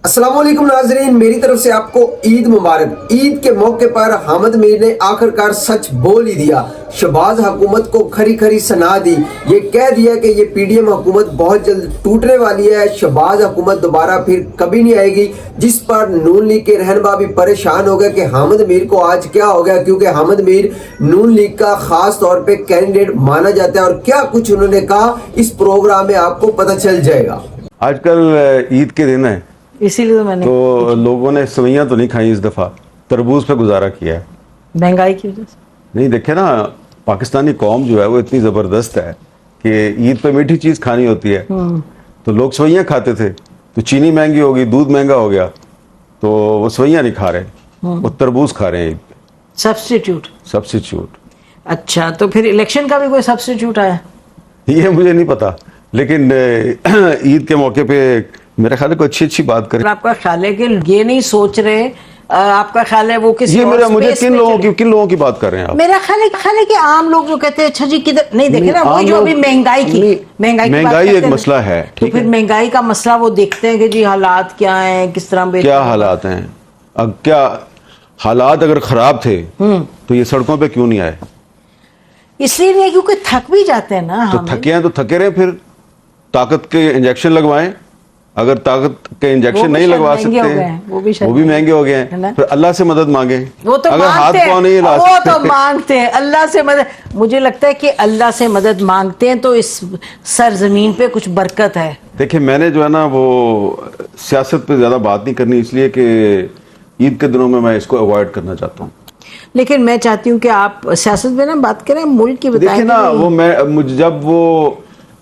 السلام علیکم ناظرین، میری طرف سے آپ کو عید مبارک۔ عید کے موقع پر حامد میر نے آخر کار سچ بول ہی دیا، شہباز حکومت کو کھری کھری سنا دی۔ یہ کہہ دیا کہ یہ پی ڈی ایم حکومت بہت جلد ٹوٹنے والی ہے، شہباز حکومت دوبارہ پھر کبھی نہیں آئے گی، جس پر نون لیگ کے رہنما بھی پریشان ہو گئے کہ حامد میر کو آج کیا ہو گیا، کیونکہ حامد میر نون لیگ کا خاص طور پہ کینڈیڈیٹ مانا جاتا ہے، اور کیا کچھ انہوں نے کہا اس پروگرام میں آپ کو پتہ چل جائے گا۔ آج کل عید کے دن ہے، اسی لیے میں نے تو لوگوں نے سوئیاں تو نہیں کھائیں، اس دفعہ تربوز پہ گزارا کیا ہے مہنگائی کی وجہ سے۔ نہیں دیکھے نا، پاکستانی قوم جو ہے وہ اتنی زبردست ہے کہ عید پہ میٹھی چیز کھانی ہوتی ہے، تو لوگ سوئیاں کھاتے تھے، تو چینی مہنگی ہوگی، دودھ مہنگا ہو گیا، تو وہ سوئیاں نہیں کھا رہے، وہ تربوز کھا رہے ہیں عید پہ، سبسٹیچیوٹ۔ اچھا، تو پھر الیکشن کا بھی کوئی سبسٹیچیوٹ آیا؟ یہ مجھے نہیں پتا، لیکن عید کے موقع پہ میرا خیال ہے کوئی اچھی بات کریں۔ آپ کا خیال ہے کہ یہ نہیں سوچ رہے، آپ کا خیال ہے وہ کسی اور مجھے اسپیس کن لوگوں کی بات کر رہے ہیں آپ؟ میرا خیال ہے کہ عام لوگ جو کہتے ہیں اچھا جی کدھر نہیں دیکھے نا، وہی جو ابھی مہنگائی ایک مسئلہ ہے، تو پھر مہنگائی کا مسئلہ وہ دیکھتے ہیں کہ جی حالات کیا ہیں، کس طرح کیا حالات ہیں، اب کیا حالات اگر خراب تھے تو یہ سڑکوں پہ کیوں نہیں آئے؟ اس لیے نہیں، کیونکہ تھک بھی جاتے ہیں نا۔ تو تھکے ہیں تو تھکے رہے، پھر طاقت کے انجیکشن لگوائیں، اگر طاقت کے انجیکشن نہیں لگوا سکتے وہ بھی مہنگے ہو گئے ہیں، پھر اللہ سے مدد مانگیں، اگر ہاتھ پاؤں نہیں لا وہ سکتے تو مانگتے ہیں اللہ سے مدد۔ مجھے لگتا ہے کہ اللہ سے مدد مانگتے ہیں تو اس سرزمین پہ کچھ برکت ہے۔ دیکھیں، میں نے جو ہے نا وہ سیاست پہ زیادہ بات نہیں کرنی، اس لیے کہ عید کے دنوں میں اس کو اوائڈ کرنا چاہتا ہوں، لیکن میں چاہتی ہوں کہ آپ سیاست پہ نا بات کریں، ملک کی بتائیں۔ دیکھیں نا، وہ جب وہ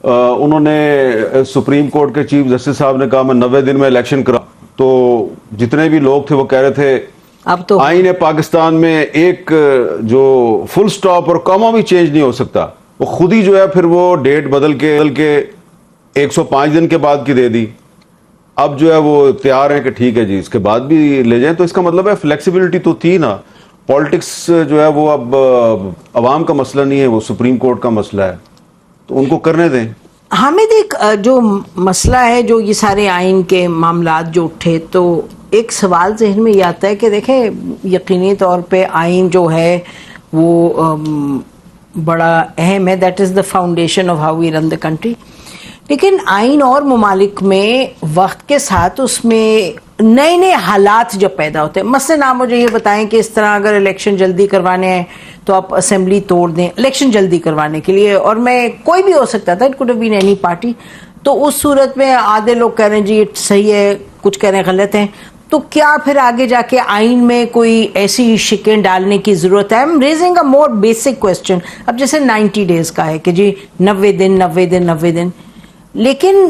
انہوں نے سپریم کورٹ کے چیف جسٹس صاحب نے کہا میں 90 دن میں الیکشن کرا، تو جتنے بھی لوگ تھے وہ کہہ رہے تھے اب تو آئین پاکستان میں ایک جو فل سٹاپ اور کاما بھی چینج نہیں ہو سکتا، وہ خود ہی جو ہے پھر وہ ڈیٹ بدل کے 105 دن کے بعد کی دے دی۔ اب جو ہے وہ تیار ہیں کہ ٹھیک ہے جی اس کے بعد بھی لے جائیں، تو اس کا مطلب ہے فلیکسیبلٹی تو تھی نا۔ پالیٹکس جو ہے وہ اب عوام کا مسئلہ نہیں ہے، وہ سپریم کورٹ کا مسئلہ ہے، تو ان کو کرنے دیں۔ حامد، ایک جو مسئلہ ہے، جو یہ سارے آئین کے معاملات جو اٹھے، تو ایک سوال ذہن میں یہ آتا ہے کہ دیکھیں یقینی طور پہ آئین جو ہے وہ بڑا اہم ہے، that is the foundation of how we run the country, لیکن آئین اور ممالک میں وقت کے ساتھ اس میں نئے حالات جب پیدا ہوتے ہیں، مثلاً آپ مجھے یہ بتائیں کہ اس طرح اگر الیکشن جلدی کروانے ہیں تو آپ اسمبلی توڑ دیں الیکشن جلدی کروانے کے لیے، اور میں کوئی بھی ہو سکتا تھا، it could have been any party, تو اس صورت میں آدھے لوگ کہہ رہے ہیں جی صحیح ہے، کچھ کہہ رہے ہیں غلط ہیں، تو کیا پھر آگے جا کے آئین میں کوئی ایسی شکیں ڈالنے کی ضرورت ہے؟ I'm raising a more basic question۔ اب جیسے 90 days کا ہے کہ جی 90 دن، لیکن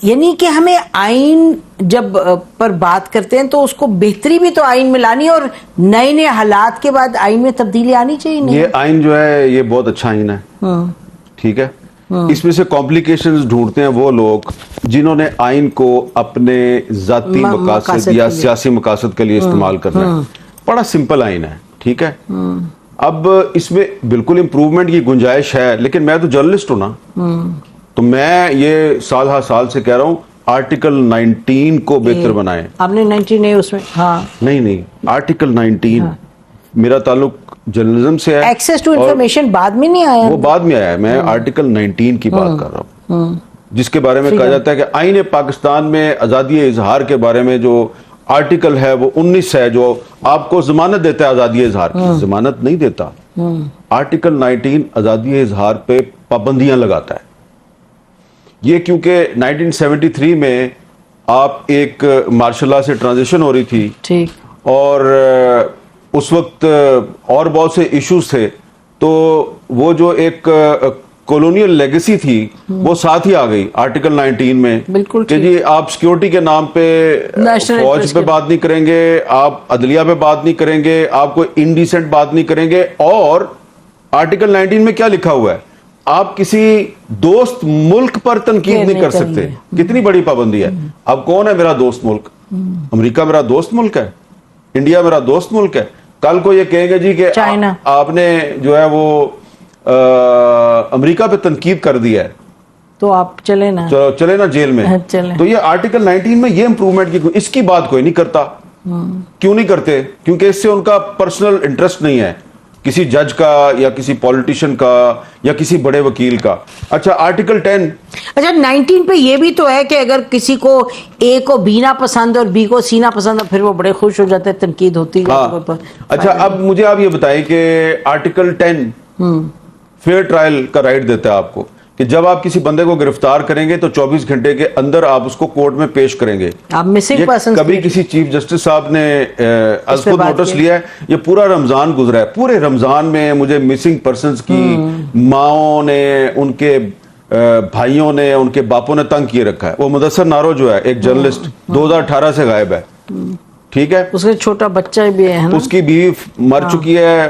یعنی کہ ہمیں آئین جب پر بات کرتے ہیں تو اس کو بہتری بھی تو آئین میں لانی ہے، اور نئے حالات کے بعد آئین میں تبدیلی آنی چاہیے۔ نہیں، یہ آئین جو ہے یہ بہت اچھا آئین ہے، ٹھیک ہے، اس میں سے کمپلیکیشنز ڈھونڈتے ہیں وہ لوگ جنہوں نے آئین کو اپنے ذاتی مقاصد یا سیاسی مقاصد کے لیے استعمال کرنا ہے۔ بڑا سمپل آئین ہے، ٹھیک ہے، اب اس میں بالکل امپروومنٹ کی گنجائش ہے، لیکن میں تو جرنلسٹ ہوں نا، تو میں یہ سال ہر سال سے کہہ رہا ہوں آرٹیکل 19 کو بہتر بنائیں۔ آپ نے 19 نہیں اس میں، ہاں نہیں، آرٹیکل 19 میرا تعلق جرنلزم سے ہے، ایکسیس ٹو انفارمیشن بعد میں نہیں آیا، وہ بعد میں آیا ہے، میں آرٹیکل 19 کی بات کر رہا ہوں، جس کے بارے میں کہا جاتا ہے کہ آئین پاکستان میں آزادی اظہار کے بارے میں جو آرٹیکل ہے وہ 19 ہے، جو آپ کو ضمانت دیتا ہے آزادی اظہار کی، ضمانت نہیں دیتا۔ آرٹیکل 19 آزادی اظہار پہ پابندیاں لگاتا ہے، یہ کیونکہ 1973 میں آپ ایک مارشل لا سے ٹرانزیشن ہو رہی تھی، ٹھیک، اور اس وقت اور بہت سے ایشوز تھے، تو وہ جو ایک کولونیل لیگیسی تھی وہ ساتھ ہی آ گئی آرٹیکل 19 میں، بالکل کہ جی آپ سیکیورٹی کے نام پہ فوج پہ بات نہیں کریں گے، آپ عدلیہ پہ بات نہیں کریں گے، آپ کوئی انڈیسنٹ بات نہیں کریں گے، اور آرٹیکل 19 میں کیا لکھا ہوا ہے، آپ کسی دوست ملک پر تنقید نہیں کر سکتے۔ کتنی بڑی پابندی ہے۔ اب کون ہے میرا دوست ملک؟ امریکہ میرا دوست ملک ہے، انڈیا میرا دوست ملک ہے۔ کل کو یہ کہیں گے جی کہ آپ نے جو ہے وہ امریکہ پہ تنقید کر دیا ہے، تو آپ چلے نا چلے نا جیل میں. چلے. تو یہ آرٹیکل 19 میں یہ امپروومنٹ کی اس کی بات کوئی نہیں کرتا. کیوں نہیں کرتے؟ کیونکہ اس سے ان کا پرسنل انٹرسٹ نہیں ہے کسی جج کا یا کسی پولیٹیشین کا یا کسی بڑے وکیل کا. اچھا آرٹیکل 10. اچھا 19 پہ یہ بھی تو ہے کہ اگر کسی کو اے کو بی نہ پسند اور بی کو سی نہ پسند پھر وہ بڑے خوش ہو جاتے ہیں, تنقید ہوتی ہے. اچھا اب مجھے آپ یہ بتائیں کہ آرٹیکل 10 فیئر ٹرائل کا رائٹ دیتا ہے آپ کو کہ جب آپ کسی بندے کو گرفتار کریں گے تو 24 گھنٹے کے اندر آپ اس کو کورٹ میں پیش کریں گے. آپ مسنگ پرسن کبھی کسی چیف جسٹس صاحب نے از خود نوٹس لیا ہے. یہ پورا رمضان گزرا ہے, پورے رمضان میں مجھے مسنگ پرسنز کی ماؤں نے, ان کے بھائیوں نے, ان کے باپوں نے تنگ کیے رکھا ہے. وہ مدثر نارو جو ہے ایک جرنلسٹ 2018 سے غائب ہے. ٹھیک ہے, اس کا چھوٹا بچہ بھی ہے, اس کی بیوی مر چکی ہے,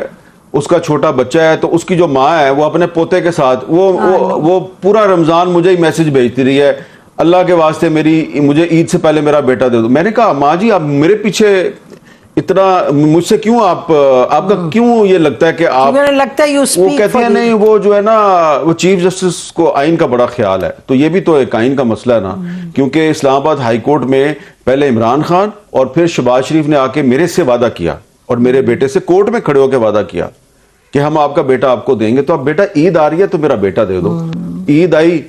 اس کا چھوٹا بچہ ہے, تو اس کی جو ماں ہے وہ اپنے پوتے کے ساتھ وہ پورا رمضان مجھے ہی میسج بھیجتی رہی ہے, اللہ کے واسطے مجھے عید سے پہلے میرا بیٹا دے دو. میں نے کہا ماں جی آپ میرے پیچھے اتنا مجھ سے کیوں آپ کا کیوں یہ لگتا ہے کہ آپ, وہ کہتے ہیں نہیں وہ جو ہے نا وہ چیف جسٹس کو آئین کا بڑا خیال ہے. تو یہ بھی تو ایک آئین کا مسئلہ ہے نا, کیونکہ اسلام آباد ہائی کورٹ میں پہلے عمران خان اور پھر شہباز شریف نے آ کے میرے سے وعدہ کیا اور میرے بیٹے سے کورٹ میں کھڑے ہو کے وعدہ کیا کہ ہم آپ کا بیٹا آپ کو دیں گے. تو اب بیٹا عید آ رہی ہے تو میرا بیٹا دے دو. عید آئی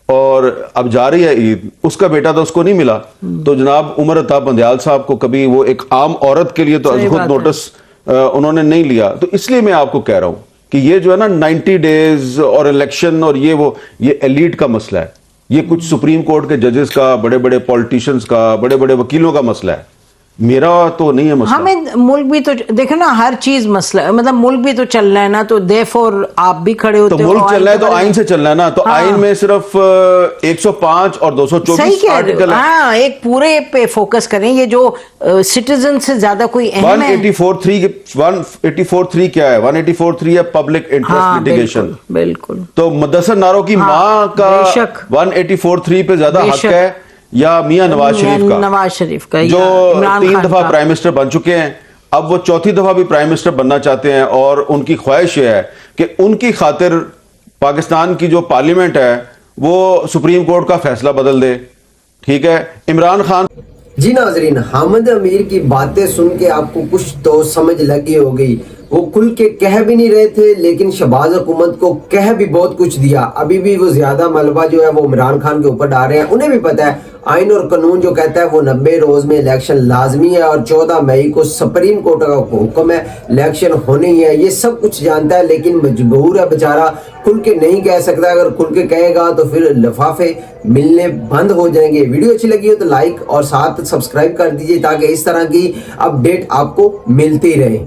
اور اب جا رہی ہے عید, اس کا بیٹا تو اس کو نہیں ملا. تو جناب عمر عطا بندیال صاحب کو کبھی وہ ایک عام عورت کے لیے تو خود نوٹس انہوں نے نہیں لیا. تو اس لیے میں آپ کو کہہ رہا ہوں کہ یہ جو ہے نا 90 ڈیز اور الیکشن اور یہ ایلیٹ کا مسئلہ ہے. یہ کچھ سپریم کورٹ کے ججز کا, بڑے بڑے پولیٹیشینز کا, بڑے بڑے وکیلوں کا مسئلہ ہے, میرا تو نہیں ہے مسئلہ. ہمیں ملک بھی تو دیکھو نا, ہر چیز مسئلہ مطلب ملک بھی تو چل رہا ہے نا, تو دیرفور آپ بھی کھڑے ہوتے تو ملک چل رہا ہے تو آئین سے چل رہا ہے نا. تو آئین میں صرف 105 اور 224 آرٹیکل ہے. ہاں ایک پورے پہ فوکس کریں, یہ جو سٹیزن سے زیادہ کوئی اہم ہے. 184(3) کیا ہے؟ 184(3) ہے پبلک انٹرسٹ لٹیگیشن. بالکل. تو مدثر نارو کی ماں کا 184(3) پہ زیادہ حق ہے یا میاں نواز شریف کا جو 3 دفعہ پرائم منسٹر بن چکے ہیں, اب وہ 4تھی دفعہ بھی پرائم منسٹر بننا چاہتے ہیں, اور ان کی خواہش یہ ہے کہ ان کی خاطر پاکستان کی جو پارلیمنٹ ہے وہ سپریم کورٹ کا فیصلہ بدل دے. ٹھیک ہے, عمران خان. جی ناظرین, حامد امیر کی باتیں سن کے آپ کو کچھ تو سمجھ لگی ہوگی. وہ کھل کے کہہ بھی نہیں رہے تھے لیکن شہباز حکومت کو کہہ بھی بہت کچھ دیا. ابھی بھی وہ زیادہ ملبہ جو ہے وہ عمران خان کے اوپر ڈال رہے ہیں. انہیں بھی پتہ ہے آئین اور قانون جو کہتا ہے وہ 90 روز میں الیکشن لازمی ہے اور 14 مئی کو سپریم کورٹ کا حکم ہے الیکشن ہونے ہی ہے. یہ سب کچھ جانتا ہے لیکن مجبور ہے بیچارہ, کھل کے نہیں کہہ سکتا. اگر کھل کے کہے گا تو پھر لفافے ملنے بند ہو جائیں گے. ویڈیو اچھی لگی ہو تو لائک اور ساتھ سبسکرائب کر دیجئے تاکہ اس طرح کی اپڈیٹ آپ کو ملتی رہے.